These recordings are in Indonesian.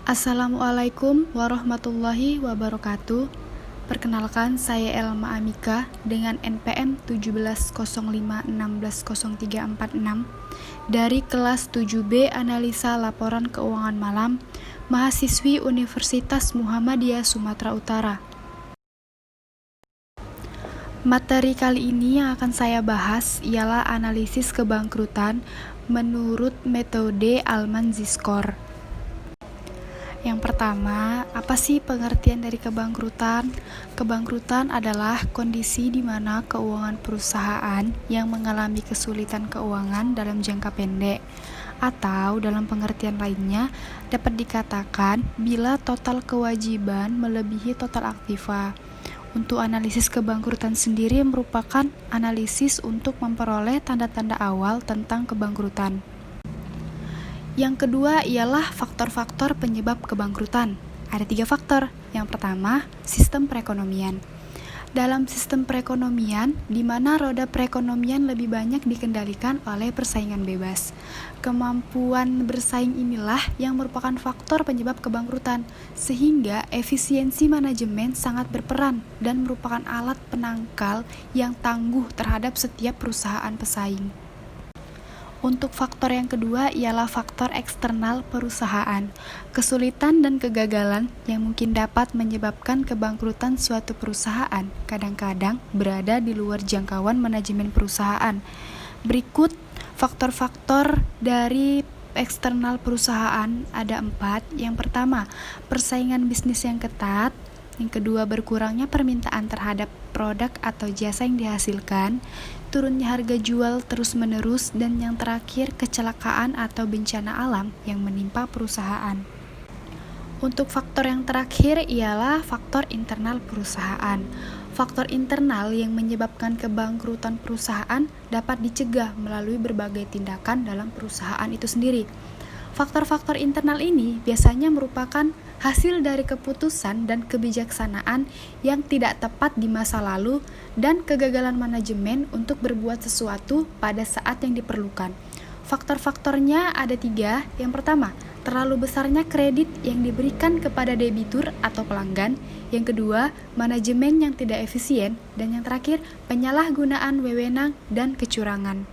Assalamualaikum warahmatullahi wabarakatuh. Perkenalkan, saya Elma Amika dengan NPM 1705160346 dari kelas 7B Analisa Laporan Keuangan Malam, mahasiswi Universitas Muhammadiyah Sumatera Utara. Materi kali ini yang akan saya bahas ialah analisis kebangkrutan menurut metode Alman-Ziskor. Yang pertama, apa sih pengertian dari kebangkrutan? Kebangkrutan adalah kondisi di mana keuangan perusahaan yang mengalami kesulitan keuangan dalam jangka pendek, atau dalam pengertian lainnya dapat dikatakan bila total kewajiban melebihi total aktiva. Untuk analisis kebangkrutan sendiri merupakan analisis untuk memperoleh tanda-tanda awal tentang kebangkrutan. Yang kedua ialah faktor-faktor penyebab kebangkrutan. Ada 3 faktor. Yang pertama, sistem perekonomian. Dalam sistem perekonomian, di mana roda perekonomian lebih banyak dikendalikan oleh persaingan bebas. Kemampuan bersaing inilah yang merupakan faktor penyebab kebangkrutan, sehingga efisiensi manajemen sangat berperan dan merupakan alat penangkal yang tangguh terhadap setiap perusahaan pesaing. Untuk faktor yang kedua ialah faktor eksternal perusahaan. Kesulitan dan kegagalan yang mungkin dapat menyebabkan kebangkrutan suatu perusahaan kadang-kadang berada di luar jangkauan manajemen perusahaan. Berikut faktor-faktor dari eksternal perusahaan ada 4. Yang pertama, persaingan bisnis yang ketat. Yang kedua, berkurangnya permintaan terhadap produk atau jasa yang dihasilkan, turunnya harga jual terus-menerus, dan yang terakhir, kecelakaan atau bencana alam yang menimpa perusahaan. Untuk faktor yang terakhir ialah faktor internal perusahaan. Faktor internal yang menyebabkan kebangkrutan perusahaan dapat dicegah melalui berbagai tindakan dalam perusahaan itu sendiri. Faktor-faktor internal ini biasanya merupakan hasil dari keputusan dan kebijaksanaan yang tidak tepat di masa lalu dan kegagalan manajemen untuk berbuat sesuatu pada saat yang diperlukan. Faktor-faktornya ada 3. Yang pertama, terlalu besarnya kredit yang diberikan kepada debitur atau pelanggan. Yang kedua, manajemen yang tidak efisien. Dan yang terakhir, penyalahgunaan wewenang dan kecurangan.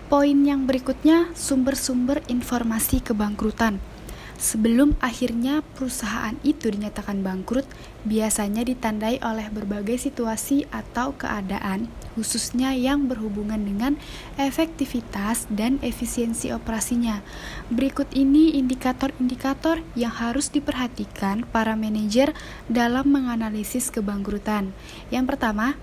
Poin yang berikutnya, sumber-sumber informasi kebangkrutan. Sebelum akhirnya perusahaan itu dinyatakan bangkrut, biasanya ditandai oleh berbagai situasi atau keadaan, khususnya yang berhubungan dengan efektivitas dan efisiensi operasinya. Berikut ini indikator-indikator yang harus diperhatikan para manajer dalam menganalisis kebangkrutan. Yang pertama,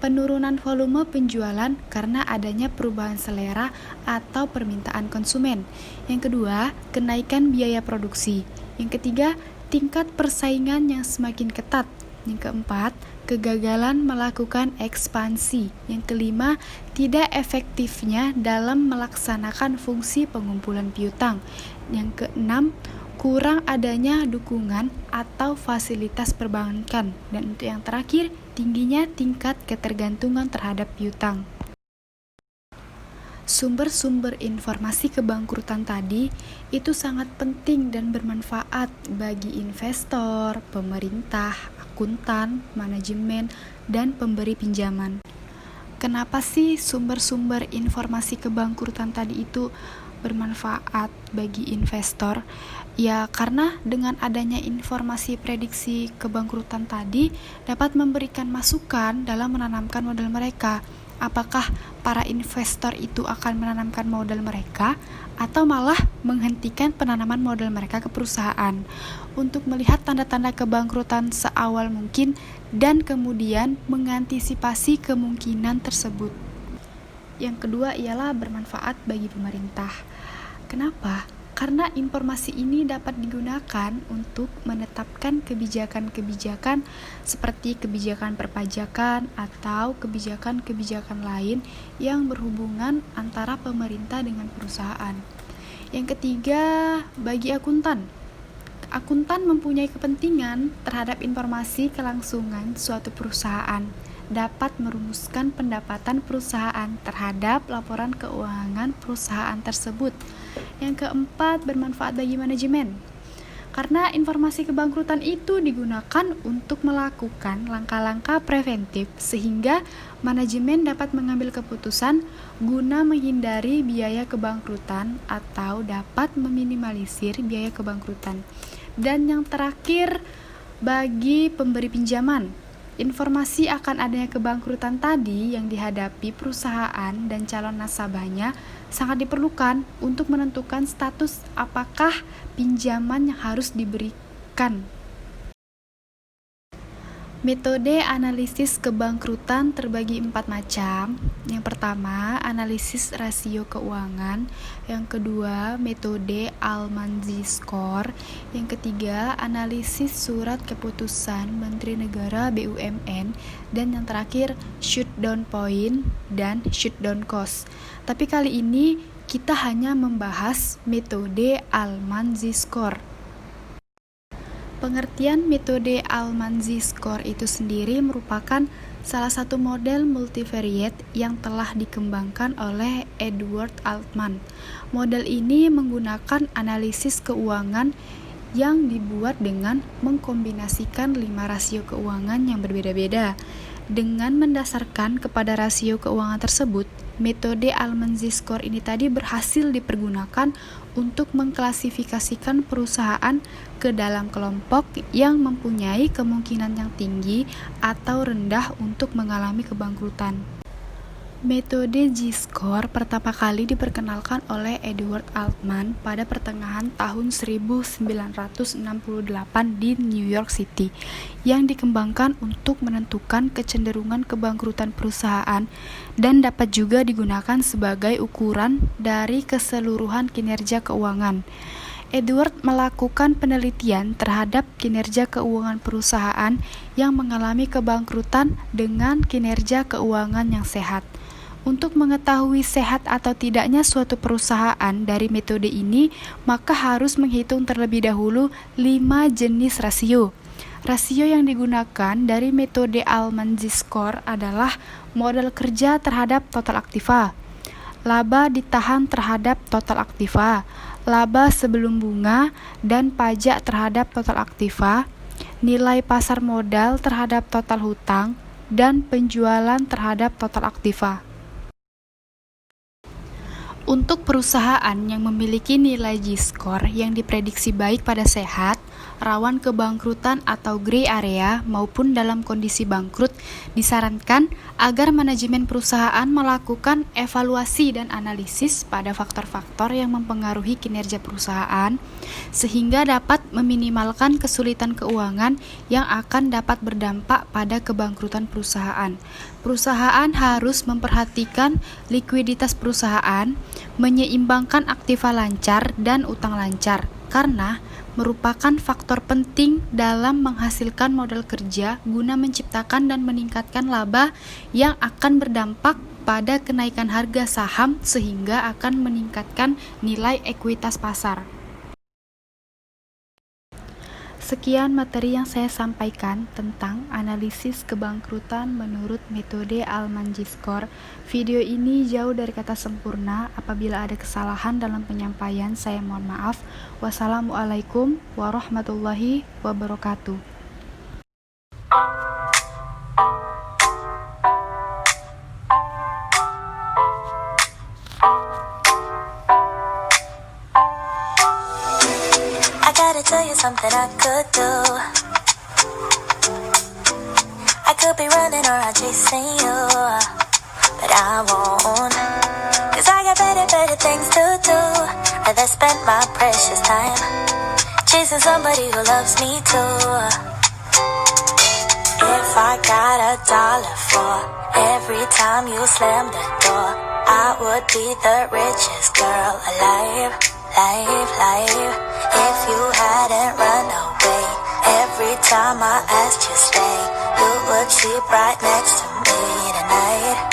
penurunan volume penjualan karena adanya perubahan selera atau permintaan konsumen. Yang kedua, kenaikan biaya produksi. Yang ketiga, tingkat persaingan yang semakin ketat. Yang keempat, kegagalan melakukan ekspansi. Yang kelima, tidak efektifnya dalam melaksanakan fungsi pengumpulan piutang. Yang keenam, kurang adanya dukungan atau fasilitas perbankan. Dan untuk yang terakhir, tingginya tingkat ketergantungan terhadap piutang. Sumber-sumber informasi kebangkrutan tadi itu sangat penting dan bermanfaat bagi investor, pemerintah, akuntan, manajemen, dan pemberi pinjaman. Kenapa sih sumber-sumber informasi kebangkrutan tadi itu bermanfaat bagi investor? Ya, karena dengan adanya informasi prediksi kebangkrutan tadi dapat memberikan masukan dalam menanamkan modal mereka. Apakah para investor itu akan menanamkan modal mereka atau malah menghentikan penanaman modal mereka ke perusahaan untuk melihat tanda-tanda kebangkrutan seawal mungkin dan kemudian mengantisipasi kemungkinan tersebut. Yang kedua ialah bermanfaat bagi pemerintah. Kenapa? Karena informasi ini dapat digunakan untuk menetapkan kebijakan-kebijakan seperti kebijakan perpajakan atau kebijakan-kebijakan lain yang berhubungan antara pemerintah dengan perusahaan. Yang ketiga, bagi akuntan. Akuntan mempunyai kepentingan terhadap informasi kelangsungan suatu perusahaan. dapat merumuskan pendapatan perusahaan terhadap laporan keuangan perusahaan tersebut. Yang keempat, bermanfaat bagi manajemen. Karena informasi kebangkrutan itu digunakan untuk melakukan langkah-langkah preventif sehingga manajemen dapat mengambil keputusan guna menghindari biaya kebangkrutan atau dapat meminimalisir biaya kebangkrutan. Dan yang terakhir, bagi pemberi pinjaman. Informasi akan adanya kebangkrutan tadi yang dihadapi perusahaan dan calon nasabahnya sangat diperlukan untuk menentukan status apakah pinjaman yang harus diberikan. Metode analisis kebangkrutan terbagi 4 macam. Yang pertama, analisis rasio keuangan. Yang kedua, metode Almanzi Score. Yang ketiga, analisis surat keputusan Menteri Negara BUMN. Dan yang terakhir, shutdown point dan shutdown cost. Tapi kali ini kita hanya membahas metode Almanzi Score. Pengertian metode Almanzi Score itu sendiri merupakan salah satu model multivariate yang telah dikembangkan oleh Edward Altman. Model ini menggunakan analisis keuangan yang dibuat dengan mengkombinasikan 5 rasio keuangan yang berbeda-beda. Dengan mendasarkan kepada rasio keuangan tersebut, metode Almanzi Score ini tadi berhasil dipergunakan untuk mengklasifikasikan perusahaan ke dalam kelompok yang mempunyai kemungkinan yang tinggi atau rendah untuk mengalami kebangkrutan. Metode G-Score pertama kali diperkenalkan oleh Edward Altman pada pertengahan tahun 1968 di New York City, yang dikembangkan untuk menentukan kecenderungan kebangkrutan perusahaan dan dapat juga digunakan sebagai ukuran dari keseluruhan kinerja keuangan. Edward melakukan penelitian terhadap kinerja keuangan perusahaan yang mengalami kebangkrutan dengan kinerja keuangan yang sehat. Untuk mengetahui sehat atau tidaknya suatu perusahaan dari metode ini, maka harus menghitung terlebih dahulu 5 jenis rasio. Rasio yang digunakan dari metode Almanzi Score adalah modal kerja terhadap total aktiva, laba ditahan terhadap total aktiva, laba sebelum bunga dan pajak terhadap total aktiva, nilai pasar modal terhadap total hutang, dan penjualan terhadap total aktiva. Untuk perusahaan yang memiliki nilai G-Score yang diprediksi baik pada sehat, rawan kebangkrutan atau gray area maupun dalam kondisi bangkrut, disarankan agar manajemen perusahaan melakukan evaluasi dan analisis pada faktor-faktor yang mempengaruhi kinerja perusahaan sehingga dapat meminimalkan kesulitan keuangan yang akan dapat berdampak pada kebangkrutan perusahaan. Perusahaan harus memperhatikan likuiditas perusahaan, menyeimbangkan aktiva lancar dan utang lancar, karena merupakan faktor penting dalam menghasilkan modal kerja guna menciptakan dan meningkatkan laba yang akan berdampak pada kenaikan harga saham sehingga akan meningkatkan nilai ekuitas pasar. Sekian materi yang saya sampaikan tentang analisis kebangkrutan menurut metode Almanzi Score. Video ini jauh dari kata sempurna. Apabila ada kesalahan dalam penyampaian, saya mohon maaf. Wassalamualaikum warahmatullahi wabarakatuh. Gotta tell you something I could do. I could be running around chasing you, but I won't, 'cause I got better things to do. Rather spend my precious time chasing somebody who loves me too. If I got $1 for every time you slam the door, I would be the richest girl alive. If you hadn't run away every time I asked you stay, you would sleep right next to me tonight.